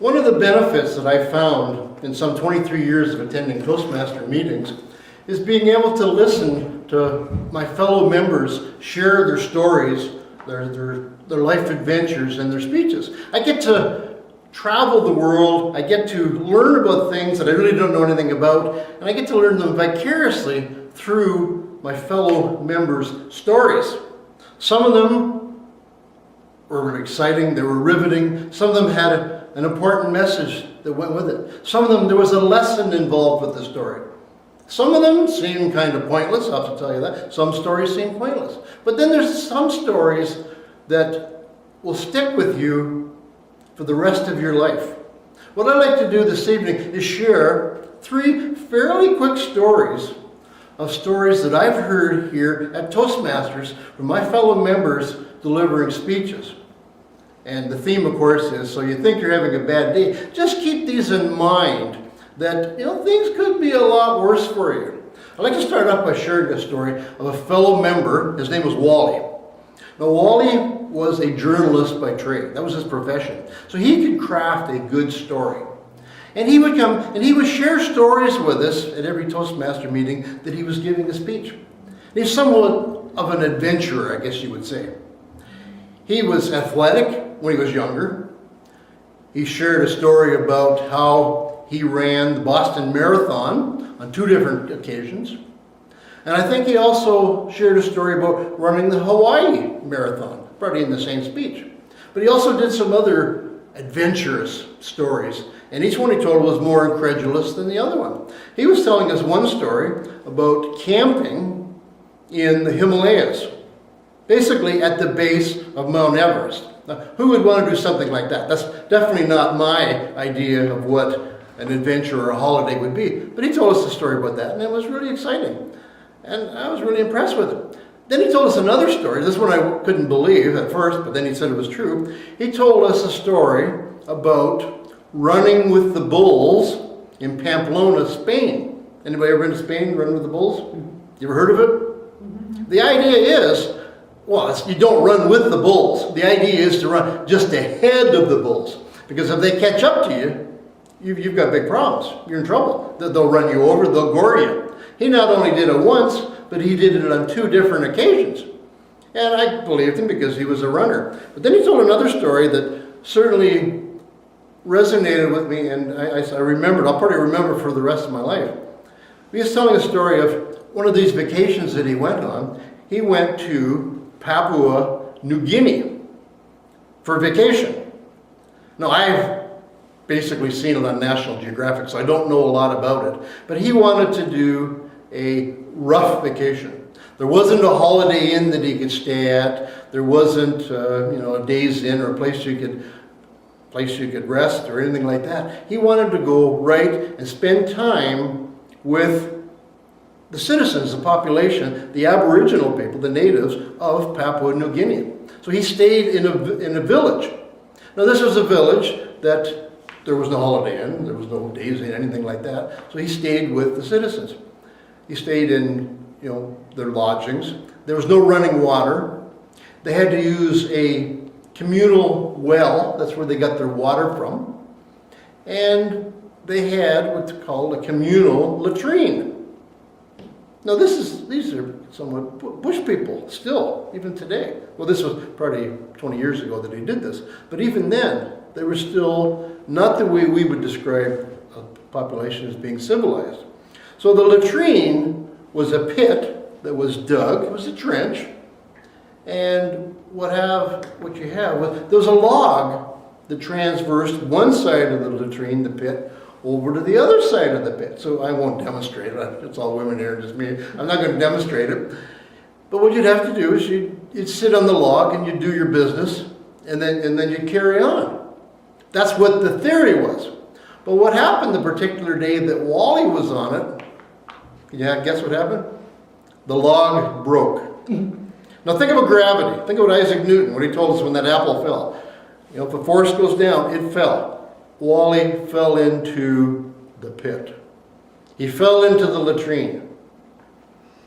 One of the benefits that I found in some 23 years of attending Toastmaster meetings is being able to listen to my fellow members share their stories, their life adventures, and their speeches. I get to travel the world, I get to learn about things that I really don't know anything about, and I get to learn them vicariously through my fellow members' stories. Some of them were exciting, they were riveting, some of them had an important message that went with it. Some of them, there was a lesson involved with the story. Some of them seem kind of pointless, I'll have to tell you that. Some stories seem pointless. But then there's some stories that will stick with you for the rest of your life. What I'd like to do this evening is share 3 fairly quick stories of stories that I've heard here at Toastmasters from my fellow members delivering speeches. And the theme, of course, is, so you think you're having a bad day, just keep these in mind that, things could be a lot worse for you. I'd like to start off by sharing a story of a fellow member. His name was Wally. Now, Wally was a journalist by trade. That was his profession. So he could craft a good story. And he would come and he would share stories with us at every Toastmaster meeting that he was giving a speech. He's somewhat of an adventurer, I guess you would say. He was athletic when he was younger. He shared a story about how he ran the Boston Marathon on 2 different occasions. And I think he also shared a story about running the Hawaii Marathon, probably in the same speech. But he also did some other adventurous stories, and each one he told was more incredulous than the other one. He was telling us one story about camping in the Himalayas, basically at the base of Mount Everest. Now, who would want to do something like that? That's definitely not my idea of what an adventure or a holiday would be. But he told us a story about that, and it was really exciting. And I was really impressed with it. Then he told us another story. This one I couldn't believe at first, but then he said it was true. He told us a story about running with the bulls in Pamplona, Spain. Anybody ever been to Spain, running with the bulls? You ever heard of it? The idea is, you don't run with the bulls. The idea is to run just ahead of the bulls. Because if they catch up to you, you've got big problems. You're in trouble. They'll run you over, they'll gore you. He not only did it once, but he did it on 2 different occasions. And I believed him because he was a runner. But then he told another story that certainly resonated with me, and I remembered, I'll probably remember for the rest of my life. He was telling a story of one of these vacations that he went on. He went to Papua New Guinea for vacation. Now, I've basically seen it on National Geographic, so I don't know a lot about it. But he wanted to do a rough vacation. There wasn't a Holiday Inn that he could stay at. There wasn't, a Days Inn or a place you could rest or anything like that. He wanted to go right and spend time with the citizens, the population, the Aboriginal people, the natives of Papua New Guinea. So he stayed in a village. Now, this was a village that there was no Holiday Inn, there was no Days Inn, anything like that. So he stayed with the citizens. He stayed in, their lodgings. There was no running water. They had to use a communal well. That's where they got their water from. And they had what's called a communal latrine. Now these are somewhat bush people still, even today. Well, this was probably 20 years ago that he did this. But even then, they were still not the way we would describe a population as being civilized. So the latrine was a pit that was dug. It was a trench. And what you have was, there was a log that transversed one side of the latrine, the pit, over to the other side of the pit. So I won't demonstrate it. It's all women here, just me. I'm not going to demonstrate it. But what you'd have to do is you'd sit on the log and you'd do your business, and then you'd carry on. That's what the theory was. But what happened the particular day that Wally was on it, guess what happened? The log broke. Now think about gravity. Think about Isaac Newton, what he told us when that apple fell. If a force goes down, it fell. Wally fell into the pit. He fell into the latrine.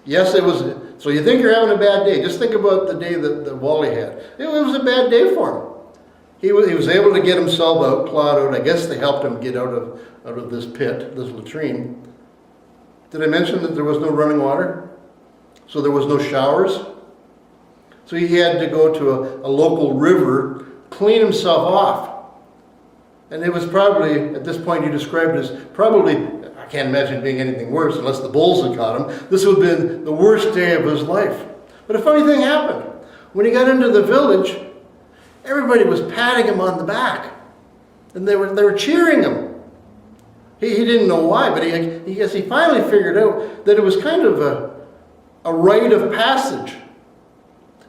Yes, it was. So you think you're having a bad day. Just think about the day that Wally had. It was a bad day for him. he was able to get himself out, clawed out. I guess they helped him get out of this pit, this latrine. Did I mention that there was no running water? So there was no showers. So he had to go to a local river, clean himself off. And it was probably, at this point he described as probably, I can't imagine it being anything worse unless the bulls had caught him. This would have been the worst day of his life. But a funny thing happened. When he got into the village, everybody was patting him on the back. And they were cheering him. He didn't know why, but he finally figured out that it was kind of a rite of passage.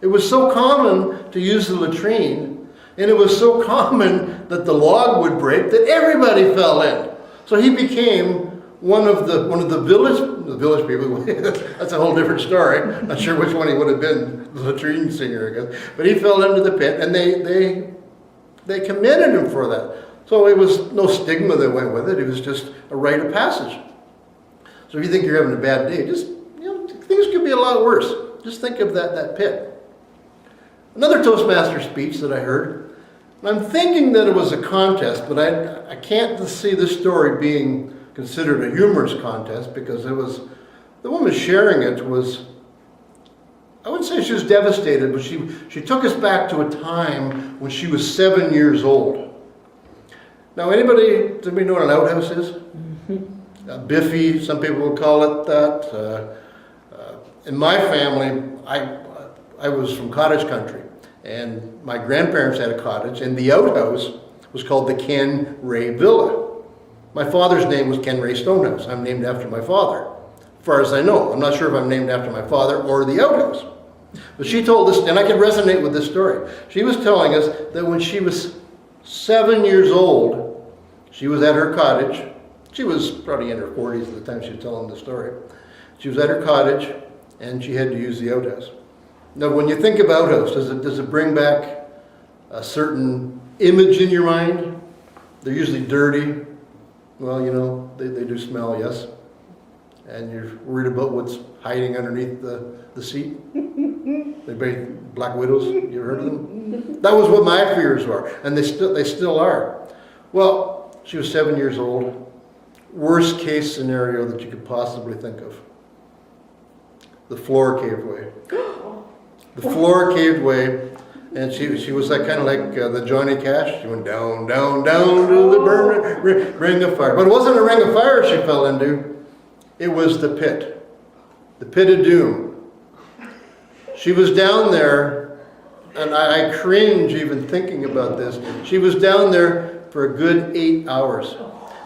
It was so common to use the latrine, and it was so common that the log would break that everybody fell in. So he became one of the village people. That's a whole different story. Not sure which one he would have been, the latrine singer, I guess. But he fell into the pit, and they commended him for that. So it was no stigma that went with it. It was just a rite of passage. So if you think you're having a bad day, just, things could be a lot worse. Just think of that pit. Another Toastmaster speech that I heard, and I'm thinking that it was a contest, but I can't see this story being considered a humorous contest, because the woman sharing it was, I wouldn't say she was devastated, but she took us back to a time when she was 7 years old. Now, does anybody know what an outhouse is? Mm-hmm. A biffy, some people would call it that. In my family, I was from cottage country, and my grandparents had a cottage, and the outhouse was called the Ken Rae Villa. My father's name was Ken Rae Stonehouse. I'm named after my father, as far as I know. I'm not sure if I'm named after my father or the outhouse. But she told us, and I can resonate with this story. She was telling us that when she was 7 years old, she was at her cottage. She was probably in her 40s at the time she was telling the story. She was at her cottage, and she had to use the outhouse. Now, when you think of outhouse, does it bring back a certain image in your mind? They're usually dirty. Well, they do smell, yes. And you're worried about what's hiding underneath the seat. They bring black widows. You ever heard of them? That was what my fears were, and they still are. Well, she was 7 years old. Worst case scenario that you could possibly think of. The floor caved away. The floor caved away, and she was kind of like the Johnny Cash. She went down, down, down to the burning ring of fire. But it wasn't a ring of fire she fell into. It was the pit of doom. She was down there, and I cringe even thinking about this. She was down there for a good 8 hours.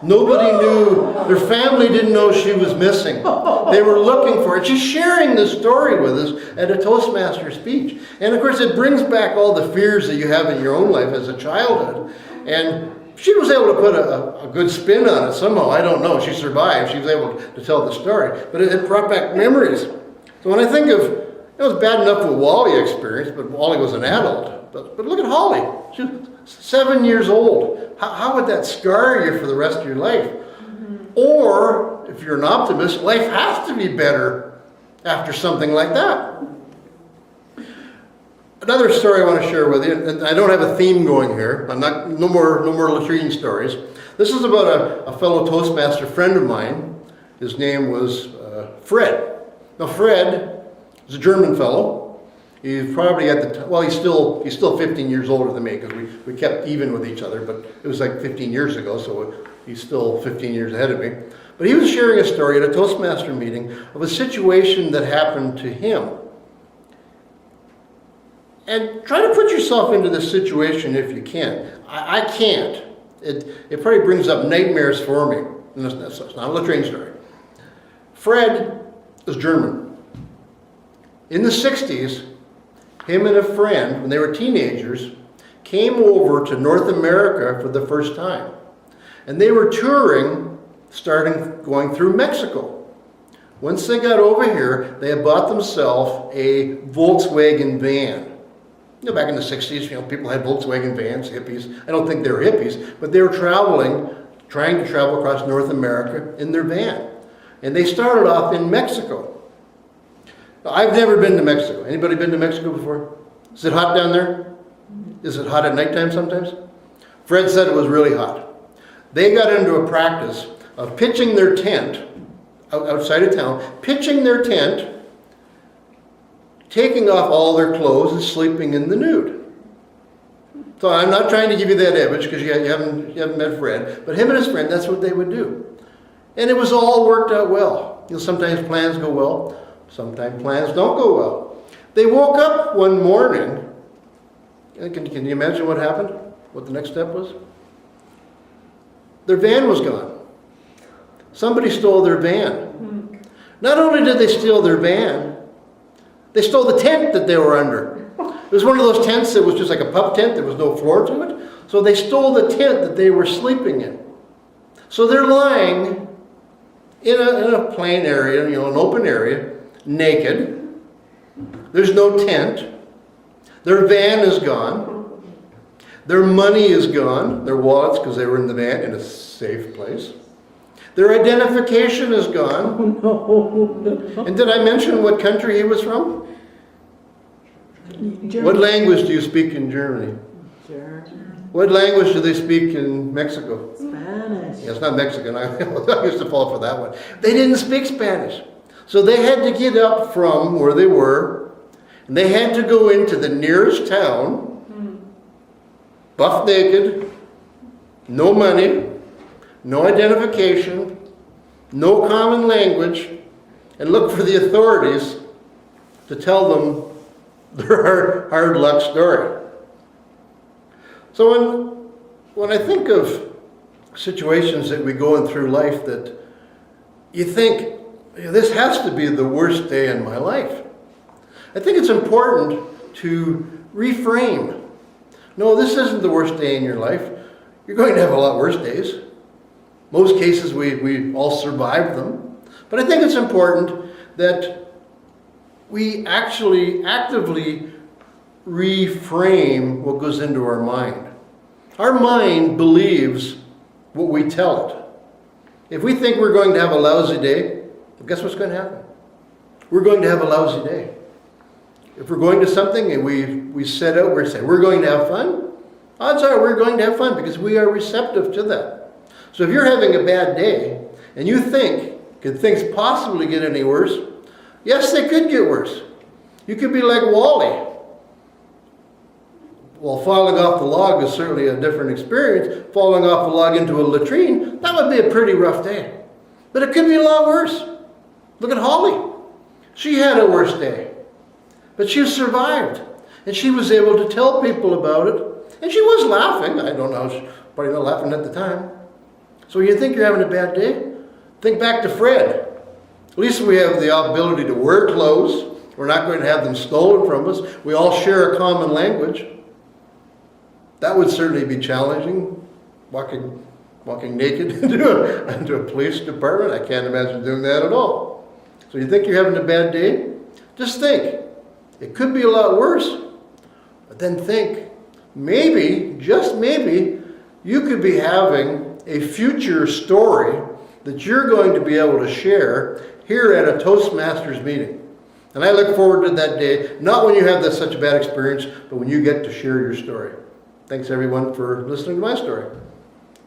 Nobody knew, their family didn't know she was missing. They were looking for her. She's sharing this story with us at a Toastmaster speech. And of course it brings back all the fears that you have in your own life as a childhood. And she was able to put a good spin on it somehow. I don't know. She survived. She was able to tell the story. But it brought back memories. So when I think of, it was bad enough what Wally experienced, but Wally was an adult. But look at Holly. She was 7 years old. How would that scar you for the rest of your life? Mm-hmm. Or, if you're an optimist, life has to be better after something like that. Another story I want to share with you, and I don't have a theme going here. No more latrine stories. This is about a fellow Toastmaster friend of mine. His name was Fred. Now, Fred is a German fellow. He's probably at the time, well, he's still 15 years older than me, because we kept even with each other, but it was like 15 years ago, so he's still 15 years ahead of me. But he was sharing a story at a Toastmaster meeting of a situation that happened to him. And try to put yourself into this situation if you can. I can't. It probably brings up nightmares for me. And it's not a latrine story. Fred is German. In the 60s, him and a friend, when they were teenagers, came over to North America for the first time. And they were touring, going through Mexico. Once they got over here, they had bought themselves a Volkswagen van. Back in the 60s, people had Volkswagen vans, hippies. I don't think they were hippies, but they were trying to travel across North America in their van. And they started off in Mexico. I've never been to Mexico. Anybody been to Mexico before? Is it hot down there? Is it hot at nighttime sometimes? Fred said it was really hot. They got into a practice of pitching their tent outside of town, pitching their tent, taking off all their clothes and sleeping in the nude. So I'm not trying to give you that image because you haven't met Fred, but him and his friend, that's what they would do. And it was all worked out well. You know, sometimes plans go well, sometimes plans don't go well. They woke up one morning, and can you imagine what happened? What the next step was? Their van was gone. Somebody stole their van. Not only did they steal their van, they stole the tent that they were under. It was one of those tents that was just like a pup tent, there was no floor to it. So they stole the tent that they were sleeping in. So they're lying in a plain area, an open area, naked. There's no tent. Their van is gone. Their money is gone. Their wallets, because they were in the van in a safe place. Their identification is gone. No. And did I mention what country he was from? Germany. What language do you speak in Germany? German. What language do they speak in Mexico? Spanish. Yeah, it's not Mexican. I used to fall for that one. They didn't speak Spanish. So they had to get up from where they were, and they had to go into the nearest town, buff naked, no money, no identification, no common language, and look for the authorities to tell them their hard luck story. So when I think of situations that we go in through life that you think, this has to be the worst day in my life, I think it's important to reframe. No, this isn't the worst day in your life. You're going to have a lot worse days. Most cases we all survive them. But I think it's important that we actually actively reframe what goes into our mind. Our mind believes what we tell it. If we think we're going to have a lousy day, guess what's going to happen? We're going to have a lousy day. If we're going to something and we set out, we say we're going to have fun, odds are we're going to have fun because we are receptive to that. So if you're having a bad day and you think, could things possibly get any worse? Yes, they could get worse. You could be like Wally. Well, falling off the log is certainly a different experience. Falling off the log into a latrine, that would be a pretty rough day. But it could be a lot worse. Look at Holly. She had a worse day. But she survived. And she was able to tell people about it. And she was laughing. I don't know, she was probably not laughing at the time. So you think you're having a bad day? Think back to Fred. At least we have the ability to wear clothes. We're not going to have them stolen from us. We all share a common language. That would certainly be challenging, walking naked into a police department. I can't imagine doing that at all. So you think you're having a bad day? Just think. It could be a lot worse. But then think, maybe, just maybe, you could be having a future story that you're going to be able to share here at a Toastmasters meeting. And I look forward to that day, not when you have such a bad experience, but when you get to share your story. Thanks everyone for listening to my story.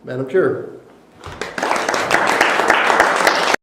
Madam Chair.